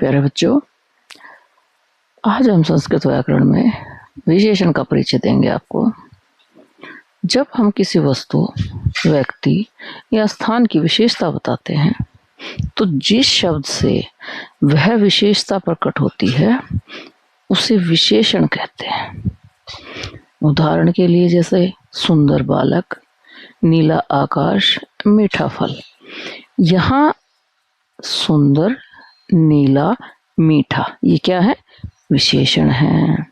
प्यारे बच्चों, आज हम संस्कृत व्याकरण में विशेषण का परिचय देंगे आपको। जब हम किसी वस्तु, व्यक्ति या स्थान की विशेषता बताते हैं तो जिस शब्द से वह विशेषता प्रकट होती है उसे विशेषण कहते हैं। उदाहरण के लिए जैसे सुंदर बालक, नीला आकाश, मीठा फल। यहाँ सुंदर, नीला, मीठा ये क्या है? विशेषण है।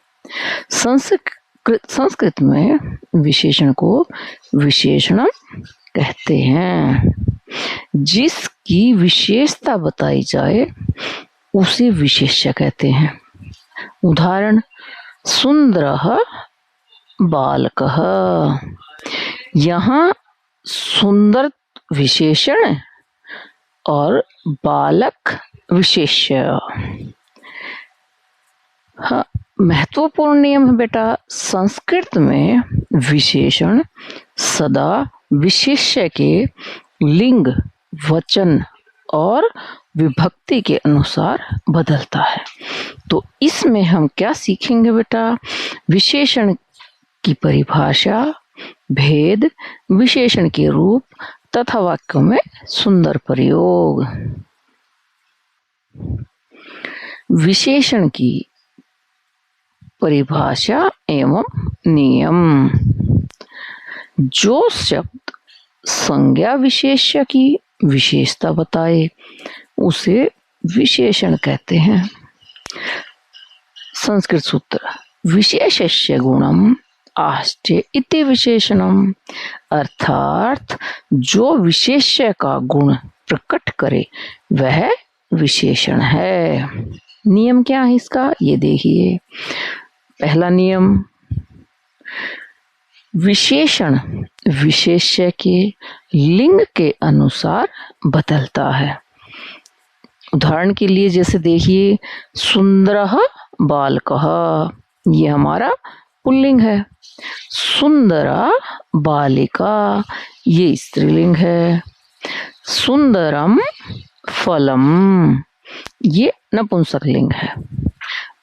संस्कृत में विशेषण को विशेषणम कहते हैं। जिसकी विशेषता बताई जाए उसे विशेष्य कहते हैं। उदाहरण सुंदरः बालकः। यहाँ सुंदर विशेषण और बालक विशेष्य। हाँ, महत्वपूर्ण नियम है बेटा, संस्कृत में विशेषण सदा विशेष्य के लिंग, वचन और विभक्ति के अनुसार बदलता है। तो इसमें हम क्या सीखेंगे बेटा? विशेषण की परिभाषा, भेद, विशेषण के रूप तथा वाक्यों में सुंदर प्रयोग। विशेषण की परिभाषा एवं नियम। जो शब्द संज्ञा विशेष्य की विशेषता बताए उसे विशेषण कहते हैं। संस्कृत सूत्र विशेषस्य गुणम आश्चर्य इति विशेषणम। अर्थात जो विशेष्य का गुण प्रकट करे वह विशेषण है। नियम क्या है इसका? ये देखिए। पहला नियम, विशेषण विशेष्य के लिंग के अनुसार बदलता है। उदाहरण के लिए जैसे देखिए, सुंदरः बालकः, ये हमारा पुल्लिंग है। सुंदरा बालिका, ये स्त्रीलिंग है। सुंदरम फलम, ये नपुंसकलिंग है।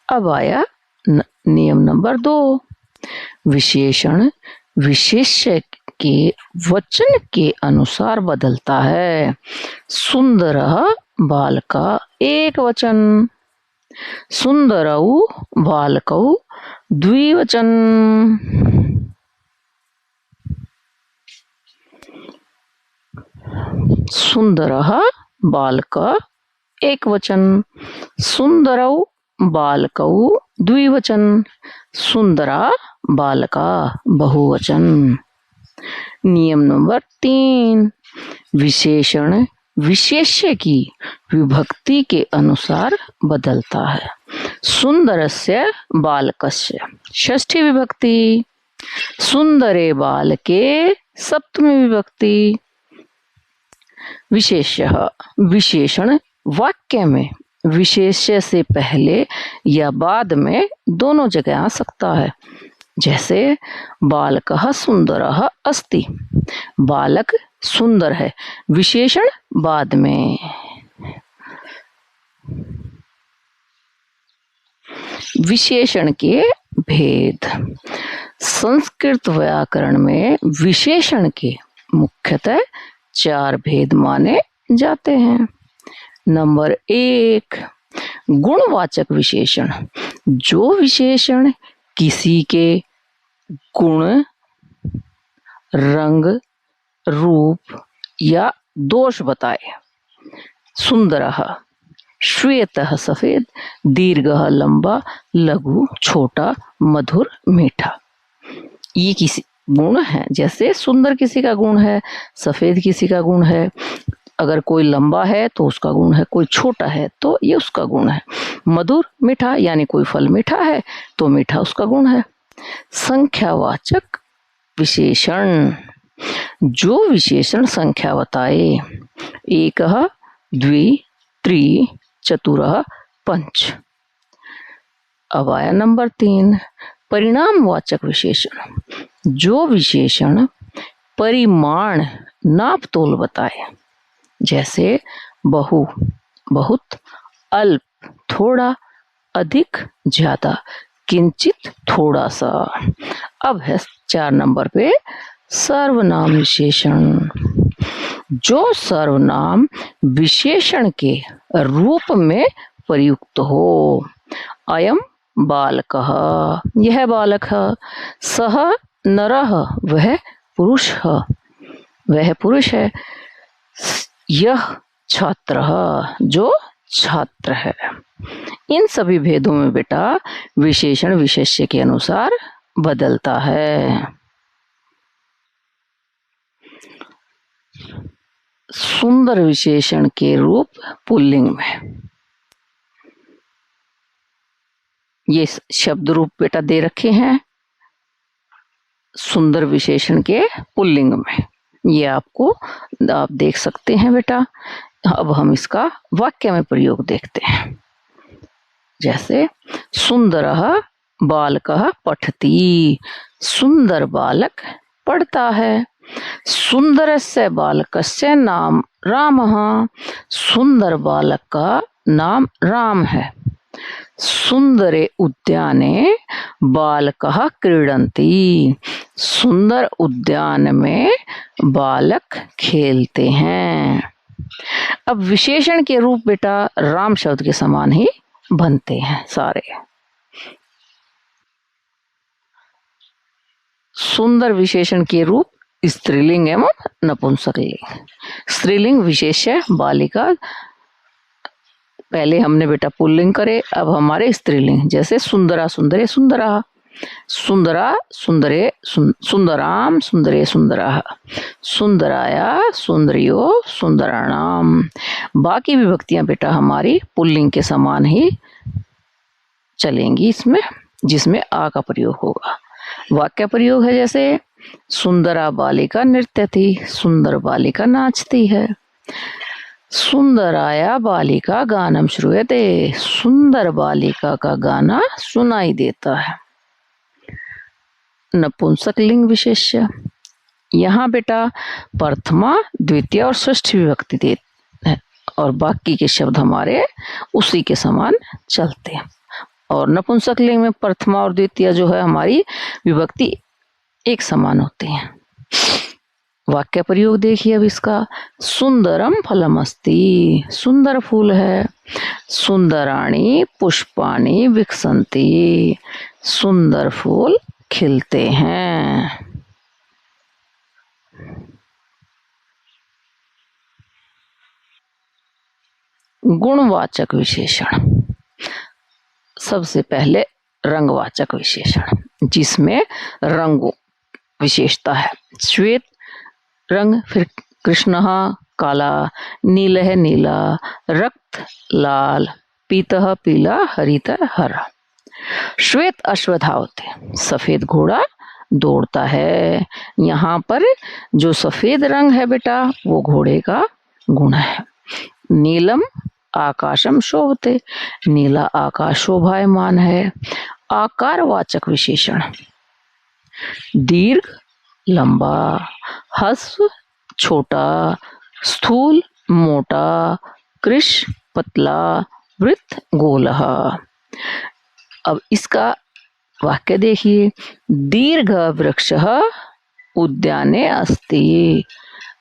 अब आया नियम नंबर 2, विशेषण विशेष्य के वचन के अनुसार बदलता है। सुंदरः बालका एक वचन, सुंदरौ बालकौ द्विवचन। सुंदरः बालका एक वचन, सुंदरौ बालकौ द्विवचन, सुंदरा बालका बहुवचन। नियम नंबर 3, विशेषण विशेष्य की विभक्ति के अनुसार बदलता है। सुंदरस्य बालकस्य षष्ठी विभक्ति, सुंदरे बालके सप्तमी विभक्ति। विशेष्य विशेषण वाक्य में विशेष्य से पहले या बाद में दोनों जगह आ सकता है। जैसे बालकः सुंदरः अस्ति, बालक सुंदर है, विशेषण बाद में। विशेषण के भेद। संस्कृत व्याकरण में विशेषण के मुख्यतः 4 भेद माने जाते हैं। नंबर 1, गुणवाचक विशेषण। जो विशेषण किसी के गुण, रंग, रूप या दोष बताए। सुंदरः श्वेतः सफेद, दीर्घः लंबा, लघु छोटा, मधुर मीठा। ये किसी गुण है। जैसे सुंदर किसी का गुण है, सफेद किसी का गुण है। अगर कोई लंबा है तो उसका गुण है, कोई छोटा है तो ये उसका गुण है। मधुर मीठा, यानी कोई फल मीठा है तो मीठा उसका गुण है। संख्यावाचक विशेषण। जो विशेषण संख्या बताए। एकः, द्वि, त्रि, चतुरः, पंच। अब आया नंबर 3, परिणामवाचक विशेषण। जो विशेषण परिमाण, नाप तोल बताए। जैसे बहु, बहुत, अल्प, थोड़ा, अधिक, ज्यादा, किंचित, थोड़ा सा। अब है 4 नंबर पे सर्वनाम विशेषण। जो सर्वनाम विशेषण के रूप में प्रयुक्त हो। अयम बालकः, यह बालक है। सह नरः, वह पुरुष है, वह पुरुष है। यह छात्र, जो छात्र है। इन सभी भेदों में बेटा विशेषण विशेष्य के अनुसार बदलता है। सुंदर विशेषण के रूप पुल्लिंग में, ये शब्द रूप बेटा दे रखे हैं सुंदर विशेषण के पुल्लिंग में, ये आपको आप देख सकते हैं बेटा। अब हम इसका वाक्य में प्रयोग देखते हैं। जैसे सुंदरः बालकः पठति, सुंदर बालक पढ़ता है। सुंदरस्य बालकस्य नाम रामः, सुंदर बालक का नाम राम है। सुंदरे उद्याने बालकः क्रीडन्ति, सुंदर उद्यान में बालक खेलते हैं। अब विशेषण के रूप बेटा राम शब्द के समान ही बनते हैं सारे। सुंदर विशेषण के रूप स्त्रीलिंग एवं नपुंसकलिंग। स्त्रीलिंग विशेष्य बालिका, पहले हमने बेटा पुल्लिंग करे, अब हमारे स्त्रीलिंग। जैसे सुंदरा सुंदरे सुंदरा, सुंदरा सुंदरे सुंदराम सुंदरे सुंदरा, सुंदराया सुंदरियो सुंदराणाम। बाकी विभक्तियां बेटा हमारी पुल्लिंग के समान ही चलेंगी इसमें, जिसमें आ का प्रयोग होगा। वाक्य प्रयोग है जैसे सुंदरा बालिका नृत्य थी, सुंदर बालिका नाचती है। सुंदराया बालिका गानम श्रूयते, सुंदर बालिका का गाना सुनाई देता है। नपुंसकलिंग विशेष्य, यहाँ बेटा प्रथमा द्वितीय और षष्ठी विभक्ति देते हैं और बाकी के शब्द हमारे उसी के समान चलते हैं। और नपुंसकलिंग में प्रथमा और द्वितीय जो है हमारी विभक्ति एक समान होती हैं। वाक्य प्रयोग देखिए अब इसका। सुंदरम फलमस्ति, सुंदर फूल है। सुंदराणि पुष्पाणि विकसन्ति, सुंदर फूल खिलते हैं। गुणवाचक विशेषण, सबसे पहले रंगवाचक विशेषण, जिसमें रंगों विशेषता है। श्वेत रंग, फिर कृष्ण काला, नील है नीला, रक्त लाल, पीतः पीला, हरित हरा। श्वेत अश्वधावते, सफेद घोड़ा दौड़ता है। यहाँ पर जो सफेद रंग है बेटा वो घोड़े का गुण है। नीलम आकाशम शोभते, नीला आकाश शोभायमान है। आकारवाचक विशेषण, दीर्घ लंबा, हस्व छोटा, स्थूल मोटा, कृश पतला, वृत्त गोलः। अब इसका वाक्य देखिए। दीर्घ वृक्षः उद्याने अस्ति,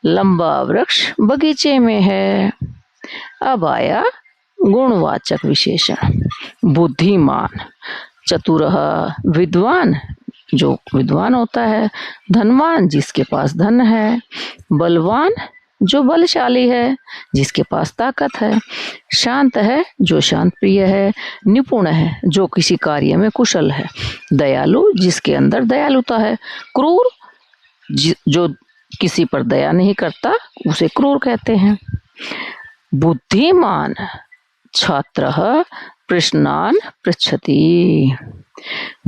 लंबा वृक्ष बगीचे में है। अब आया गुणवाचक विशेषण, बुद्धिमान, चतुरः विद्वान, जो विद्वान होता है। धनवान, जिसके पास धन है। बलवान, जो बलशाली है, जिसके पास ताकत है। शांत है, जो शांत प्रिय है। निपुण है, जो किसी कार्य में कुशल है। दयालु, जिसके अंदर दयालुता है। क्रूर, जो किसी पर दया नहीं करता उसे क्रूर कहते हैं। बुद्धिमान छात्रः प्रश्नान पृच्छति,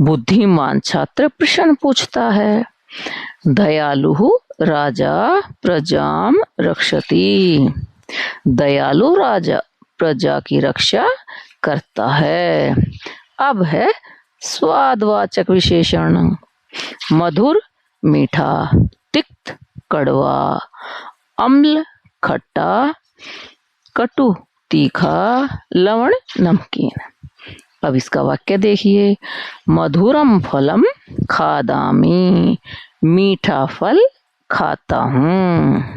बुद्धिमान छात्र प्रश्न पूछता है। दयालु राजा प्रजाम रक्षति, दयालु राजा प्रजा की रक्षा करता है। अब है स्वादवाचक विशेषण, मधुर मीठा, तिक्त कड़वा, अम्ल खट्टा, कटु तीखा, लवण, नमकीन। अब इसका वाक्य देखिए, मधुरम फलम खादामी, मीठा फल खाता हूँ।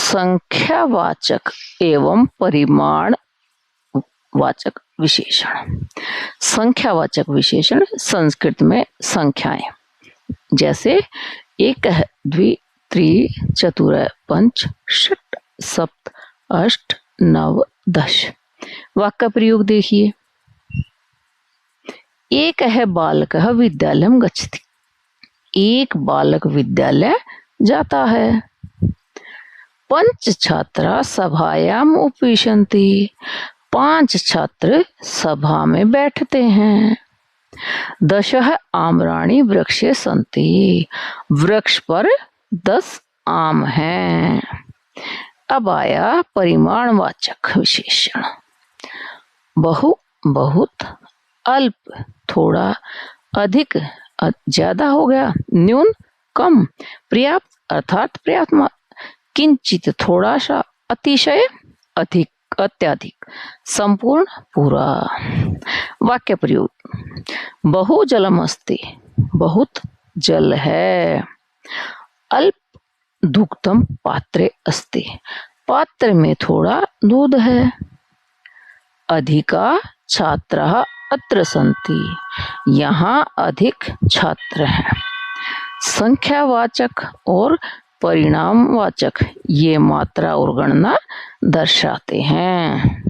संख्यावाचक एवं परिमाण वाचक विशेषण। संख्यावाचक विशेषण संस्कृत में संख्याएं, जैसे एक, द्वि, त्रि, चतुर, पंच, षट, सप्त, अष्ट, नव, दश। वाक्य प्रयोग देखिए, एक है बालक विद्यालयम गच्छति, एक बालक विद्यालय जाता है। पंच छात्रा सभायाम उपविशन्ति, पांच छात्र सभा में बैठते हैं। दशः आम्राणि वृक्षे सन्ति, वृक्ष पर 10 आम हैं। अब आया परिमाणवाचक विशेषण। बहु, बहुत, अल्प, थोड़ा, अधिक, ज्यादा हो गया, न्यून, कम, पर्याप्त अर्थात पर्याप्त, किंचित थोड़ा सा, अतिशय, अधिक, अत्याधिक, संपूर्ण, पूरा। वाक्य प्रयोग, बहु जलम अस्ति, बहुत जल है। अल्प दुग्धम पात्रे अस्ति, पात्र में थोड़ा दूध है। अधिका छात्राः अत्र सन्ति, यहाँ अधिक छात्र हैं। संख्यावाचक और परिणामवाचक ये मात्रा और गणना दर्शाते हैं।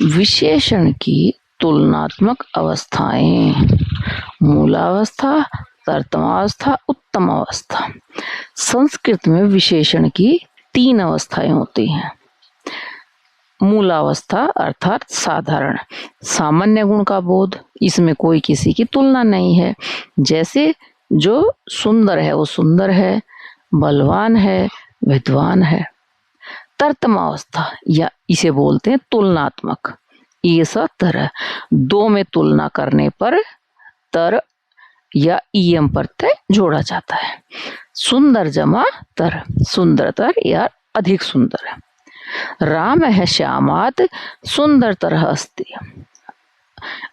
विशेषण की तुलनात्मक अवस्थाएं, मूलावस्था, तर्तमावस्था, उत्तमावस्था। संस्कृत में विशेषण की 3 अवस्थाएं होती हैं। मूलावस्था अर्थात साधारण, सामान्य गुण का बोध, इसमें कोई किसी की तुलना नहीं है। जैसे जो सुंदर है वो सुंदर है, बलवान है, विद्वान है। तर्तमावस्था या इसे बोलते हैं तुलनात्मक, ये सब तरह, दो में तुलना करने पर तर या ईयम प्रत्यय जोड़ा जाता है। सुंदर जमा तर, सुंदरतर या अधिक सुंदर। राम है श्यामात सुंदरतर अस्ति,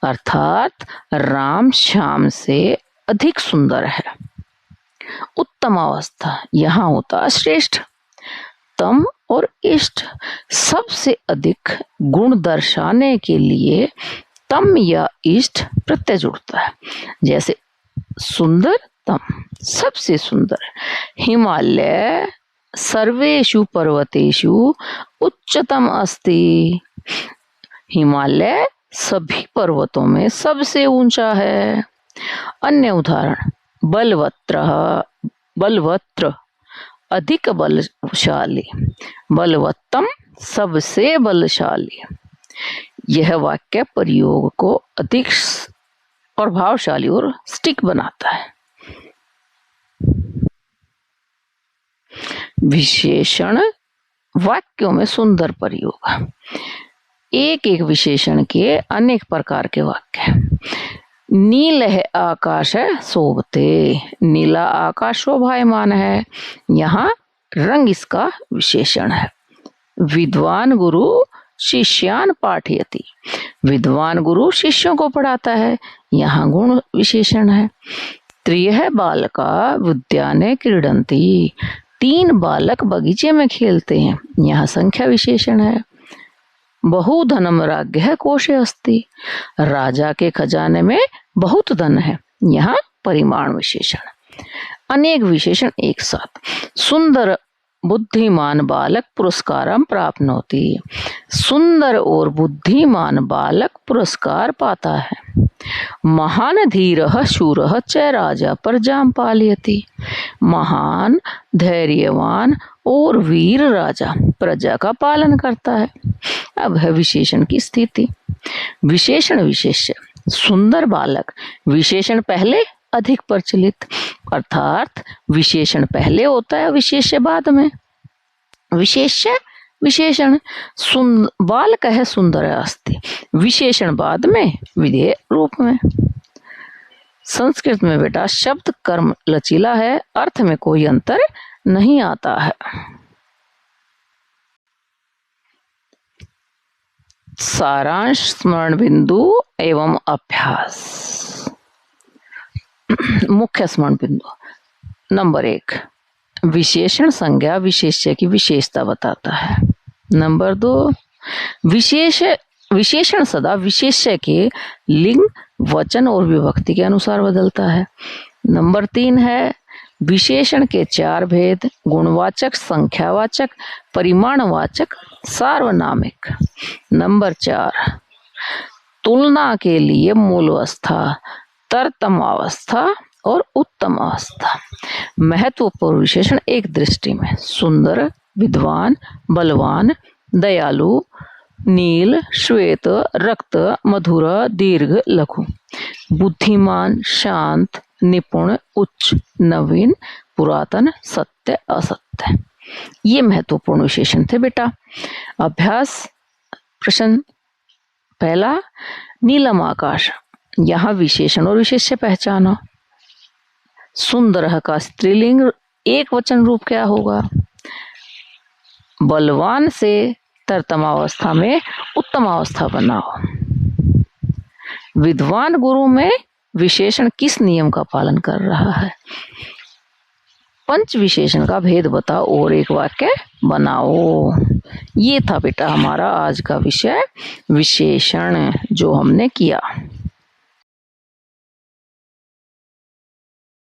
अर्थात राम श्याम से अधिक सुंदर है। उत्तम अवस्था यहाँ होता श्रेष्ठ। तम और इष्ट, सबसे अधिक गुण दर्शाने के लिए तम या इष्ट प्रत्यय जुड़ता है। जैसे सुंदर तम, सबसे सुंदर। हिमालय सर्वेषु पर्वतेषु उच्चतम अस्ति, हिमालय सभी पर्वतों में सबसे ऊंचा है। अन्य उदाहरण, बलवत्र, बलवत्र अधिक बलशाली, बलवत्तम सबसे बलशाली। यह वाक्य प्रयोग को अधिक प्रभावशाली और स्टिक बनाता है। विशेषण वाक्यों में सुंदर प्रयोग। एक एक विशेषण के अनेक प्रकार के वाक्य। नील है आकाश है शोभते, नीला आकाश शोभायमान है, यहाँ रंग इसका विशेषण है। विद्वान गुरु शिष्यान पाठयति, विद्वान गुरु शिष्यों को पढ़ाता है, यहाँ गुण विशेषण है। त्रियः बालका उद्याने क्रीडन्ति, 3 बालक बगीचे में खेलते हैं, यहाँ संख्या विशेषण है। बहुधनम राज्ञः कोशे अस्ति, राजा के खजाने में बहुत धन है, यहाँ परिमाण विशेषण। अनेक विशेषण एक साथ। सुंदर बुद्धिमान बालक पुरस्कारम प्राप्नोति, सुंदर और बुद्धिमान बालक पुरस्कार पाता है। महान धीरः शूरः च राजा प्रजाम पालयति, महान धैर्यवान और वीर राजा प्रजा का पालन करता है। अब है विशेषण की स्थिति। विशेषण विशेष्य, सुंदर बालक, विशेषण पहले अधिक प्रचलित, अर्थात विशेषण पहले होता है, विशेष्य बाद में। विशेष्य विशेषण, बालक है सुंदर अस्ति, विशेषण बाद में, विधेय रूप में। संस्कृत में बेटा शब्द कर्म लचीला है, अर्थ में कोई अंतर नहीं आता है। सारांश, स्मरण बिंदु एवं अभ्यास। मुख्य स्मरण बिंदु। नंबर 1, विशेषण संज्ञा विशेष्य की विशेषता बताता है। नंबर 2, विशेषण सदा विशेष्य के लिंग, वचन और विभक्ति के अनुसार बदलता है। नंबर 3 है विशेषण के 4 भेद, गुणवाचक, संख्यावाचक, परिमाणवाचक, सार्वनामिक। नंबर 4, तुलना के लिए मूल अवस्था, तरतम अवस्था और उत्तम अवस्था। महत्वपूर्ण विशेषण एक दृष्टि में: सुंदर, विद्वान, बलवान, दयालु, नील, श्वेत, रक्त, मधुर, दीर्घ, लघु। बुद्धिमान, शांत, निपुण, उच्च, नवीन, पुरातन, सत्य, असत्य। ये महत्वपूर्ण विशेषण थे बेटा। अभ्यास प्रश्न पहला, नीलम आकाश, यहाँ विशेषण और विशेष्य पहचानो। सुंदर का स्त्रीलिंग एक वचन रूप क्या होगा? बलवान से तरतमावस्था में उत्तमावस्था बनाओ। विद्वान गुरु में विशेषण किस नियम का पालन कर रहा है? पंच विशेषण का भेद बताओ और एक वाक्य बनाओ। ये था बेटा हमारा आज का विषय विशेषण जो हमने किया।